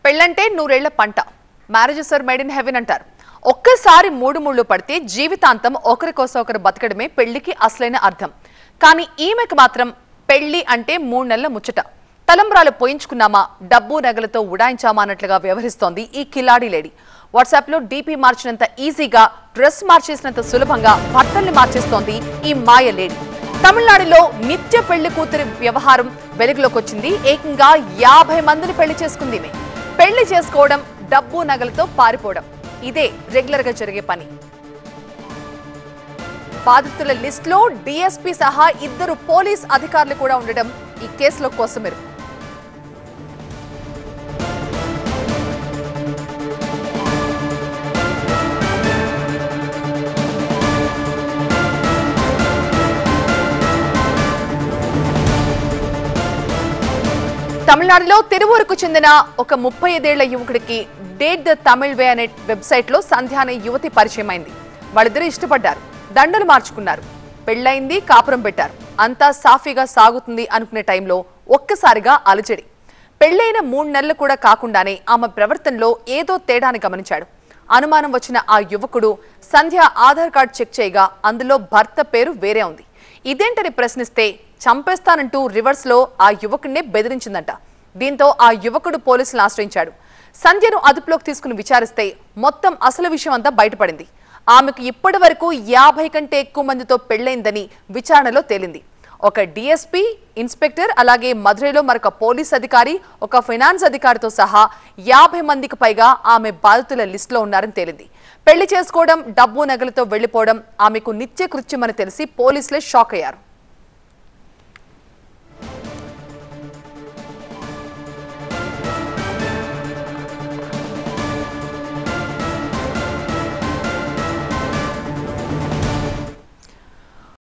పెళ్ళంటే నూరేళ్ల పంట. Marriages are made in heaven అంటారు. ఒక్కసారి మూడు ముళ్ళు పడితే జీవితాంతం ఒకరికోసం ఒకరు బతకడమే పెళ్లికి అసలైన అర్థం. కానీ ఈమెకు మాత్రం పెళ్లి అంటే 3 నెలల ముచ్చట. తలంబ్రాలు పోయించుకున్నామా, డబ్బు నగలతో ఉడాయించామా అన్నట్లుగా వ్యవహరిస్తోంది ఈ కిలాడి లేడీ. వాట్సాప్ లో డీపీ మార్చినంత ఈజీగా, డ్రెస్ మార్చేసినంత సులభంగా భర్తల్ని మార్చేస్తోంది ఈ మాయ లేడీ. తమిళనాడులో నిత్య పెళ్లి కూతురి వ్యవహారం వెలుగులోకి వచ్చింది. ఏకంగా 50 మందిని పెళ్లి చేసుకుంది. పెళ్లి చేసుకోవడం, డబ్బు నగలతో పారిపోవడం, ఇదే రెగ్యులర్ గా జరిగే పని. బాధితుల లిస్ట్ లో డీఎస్పీ సహా 2 పోలీస్ అధికారులు కూడా ఉండడం ఈ కేసులో కోసమెరు. తమిళనాడులో తిరువూరుకు చెందిన ఒక 35 ఏళ్ల యువకుడికి డేట్ ద తమిళ్ వే అనే వెబ్సైట్ లో సంధ్య అనే యువతి పరిచయం అయింది. వాళ్ళిద్దరూ ఇష్టపడ్డారు, దండలు మార్చుకున్నారు, పెళ్లైంది, కాపురం పెట్టారు. అంతా సాఫీగా సాగుతుంది అనుకునే టైంలో ఒక్కసారిగా అలజడి. పెళ్లైన 3 నెలలు కూడా కాకుండానే ఆమె ప్రవర్తనలో ఏదో తేడాని గమనించాడు. అనుమానం వచ్చిన ఆ యువకుడు సంధ్య ఆధార్ కార్డు చెక్ చేయగా అందులో భర్త పేరు వేరే ఉంది. ఇదేంటని ప్రశ్నిస్తే చంపేస్తానంటూ రివర్స్ లో ఆ యువకుడినే బెదిరించిందంట. దీంతో ఆ యువకుడు పోలీసులను ఆశ్రయించాడు. సంధ్యను అదుపులోకి తీసుకుని విచారిస్తే మొత్తం అసలు విషయం అంతా బయటపడింది. ఆమెకు ఇప్పటి వరకు 50 కంటే ఎక్కువ మందితో పెళ్లైందని విచారణలో తేలింది. ఒక డీఎస్పీ, ఇన్స్పెక్టర్, అలాగే మధురైలో మరొక పోలీస్ అధికారి, ఒక ఫైనాన్స్ అధికారితో సహా 50 మందికి పైగా ఆమె బాధితుల లిస్టులో ఉన్నారని తేలింది. పెళ్లి చేసుకోవడం, డబ్బు నగలతో వెళ్లిపోవడం ఆమెకు నిత్య కృత్యమని తెలిసి పోలీసులే షాక్ అయ్యారు.